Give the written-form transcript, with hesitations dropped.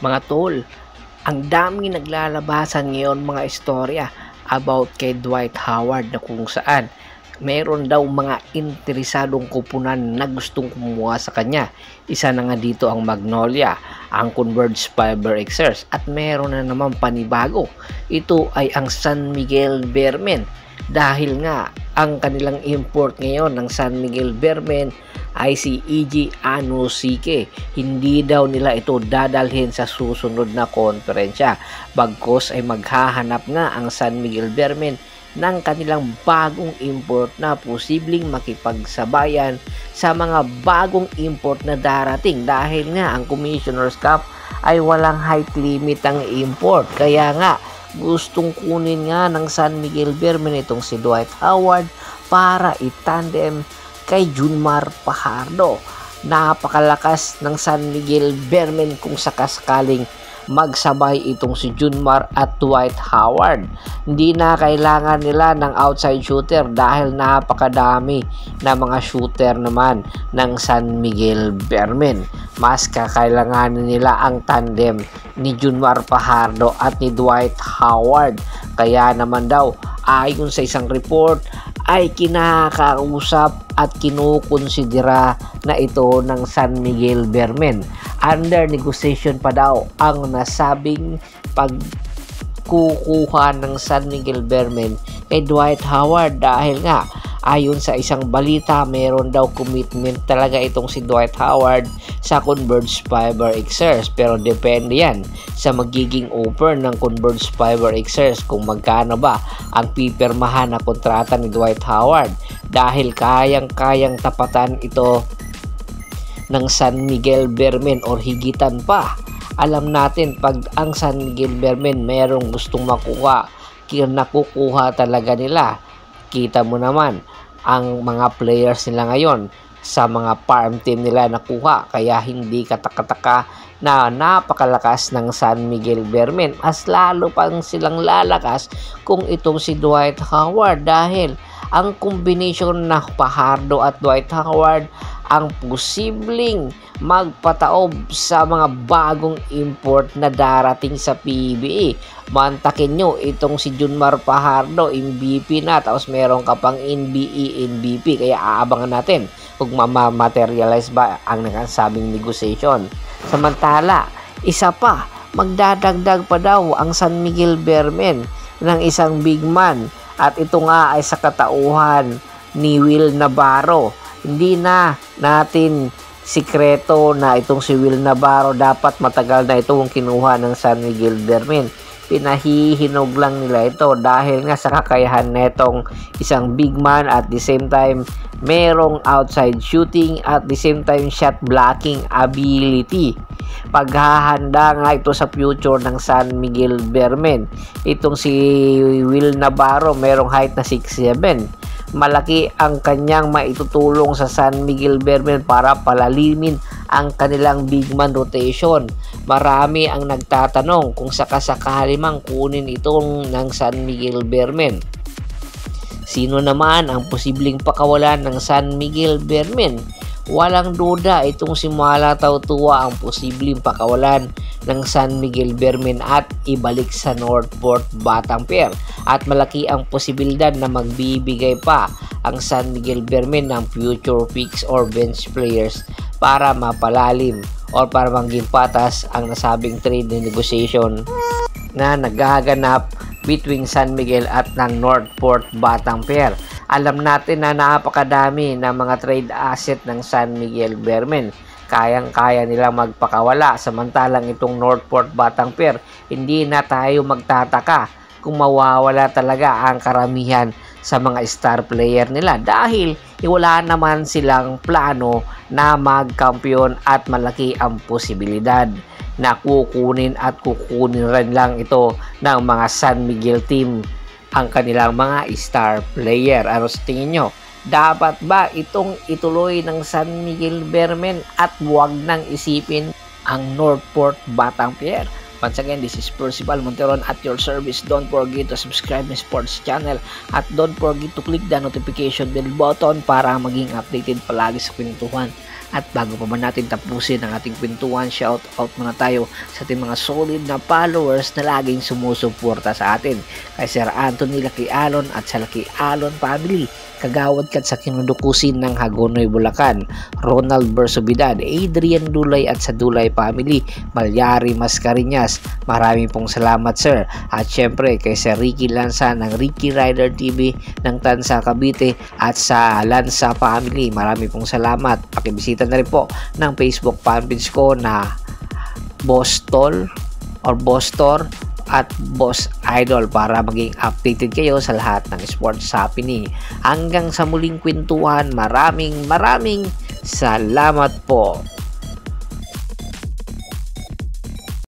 Mga tol, ang daming naglalabasan ngayon mga istorya about kay Dwight Howard na kung saan meron daw mga interesadong kupunan na gustong kumuha sa kanya. Isa na nga dito ang Magnolia, ang Converge Fiber Xers at meron na naman panibago. Ito ay ang San Miguel Bearmen dahil nga ang kanilang import ngayon ng San Miguel Bearmen ay si E.G. Anosike. Hindi daw nila ito dadalhin sa susunod na konferensya. Bagkos ay maghahanap nga ang San Miguel Bearmen ng kanilang bagong import na posibleng makipagsabayan sa mga bagong import na darating dahil nga ang Commissioner's Cup ay walang height limit ang import. Kaya nga gustong kunin nga ng San Miguel Bearmen itong si Dwight Howard para itandem kay Junmar Fajardo. Napakalakas ng San Miguel Bearmen kung sakasakaling magsabay itong si Junmar at Dwight Howard. Hindi na kailangan nila ng outside shooter dahil napakadami na mga shooter naman ng San Miguel Bearmen. Mas kakailanganin nila ang tandem ni Junmar Fajardo at ni Dwight Howard. Kaya naman daw, ayon sa isang report, ay kinakausap at kinukonsidera na ito ng San Miguel Bearmen. Under negotiation pa daw ang nasabing pagkukuha ng San Miguel Bearmen kay Dwight Howard dahil nga ayon sa isang balita meron daw commitment talaga itong si Dwight Howard sa Converge Fiber Xers, pero depende yan sa magiging offer ng Converge Fiber Xers kung magkano ba ang pipirmahan na kontrata ni Dwight Howard dahil kayang-kayang tapatan ito ng San Miguel Bearmen or higitan pa. Alam natin pag ang San Miguel Bearmen merong gustong makuha, nakukuha talaga nila. Kita mo naman ang mga players nila ngayon sa mga farm team nila nakuha, kaya hindi katakataka na napakalakas ng San Miguel Bearmen. Mas lalo pang silang lalakas kung itong si Dwight Howard dahil ang kombinasyon na Fajardo at Dwight Howard ang posibleng magpataob sa mga bagong import na darating sa PBA. Mantakin nyo itong si Junmar Fajardo, MVP na, tapos meron ka pang NBA, MVP, kaya aabangan natin kung mamaterialize ba ang nakasabing negotiation. Samantala, isa pa, magdadagdag pa daw ang San Miguel Bearmen ng isang big man at ito nga ay sa katauhan ni Will Navarro. Hindi na natin sikreto na itong si Will Navarro dapat matagal na itong kinuha ng San Miguel Bearmen. Pinahihinog lang nila ito dahil nga sa kakayahan netong isang big man at the same time merong outside shooting at the same time shot blocking ability. Paghahanda nga ito sa future ng San Miguel Bearmen. Itong si Will Navarro merong height na 6'7". Malaki ang kanyang maitutulong sa San Miguel Bearmen para palalimin ang kanilang big man rotation. Marami ang nagtatanong kung sakasakali mang kunin itong ng San Miguel Bearmen. Sino naman ang posibleng pakawalan ng San Miguel Bearmen? Walang duda itong si Mala Tautua ang posibleng pakawalan ng San Miguel Bearmen at ibalik sa Northport Batanguer. At malaki ang posibilidad na magbibigay pa ang San Miguel Bearmen ng future picks or bench players para mapalalim or para maging patas ang nasabing trade negotiation na nagaganap between San Miguel at ng Northport Batanguer. Alam natin na napakadami ng mga trade asset ng San Miguel Bearmen. Kayang-kaya nilang magpakawala, samantalang itong Northport Batanguer, hindi na tayo magtataka kung mawawala talaga ang karamihan sa mga star player nila dahil wala naman silang plano na magkampiyon at malaki ang posibilidad na kukunin rin lang ito ng mga San Miguel team ang kanilang mga star player. Ano sa tingin nyo? Dapat ba itong ituloy ng San Miguel Bearmen at huwag nang isipin ang Northport Batanguer? Once again, this is Percival Monteron at your service. Don't forget to subscribe my sports channel at don't forget to click the notification bell button para maging updated palagi sa kwentuhan At bago pa man natin tapusin ang ating kwentuhan, shout out muna tayo sa ating mga solid na followers na laging sumusuporta sa atin. Kay Sir Anthony Lucky Alon at sa Lucky Alon family, Kagawad Kat sa Kinudukusin ng Hagonoy, Bulacan, Ronald Bersobidad, Adrian Dulay at sa Dulay family, Malyari Mascarinas, maraming pong salamat sir. At syempre kay Sir Ricky Lanza ng Ricky Rider TV ng Tansa Cavite at sa Lanza family, maraming pong salamat. Pakibisita na rin po ng Facebook fanpage ko na Bostol or Bostor at Boss Idol para maging updated kayo sa lahat ng sports happening. Hanggang sa muling kwentuhan, maraming salamat po.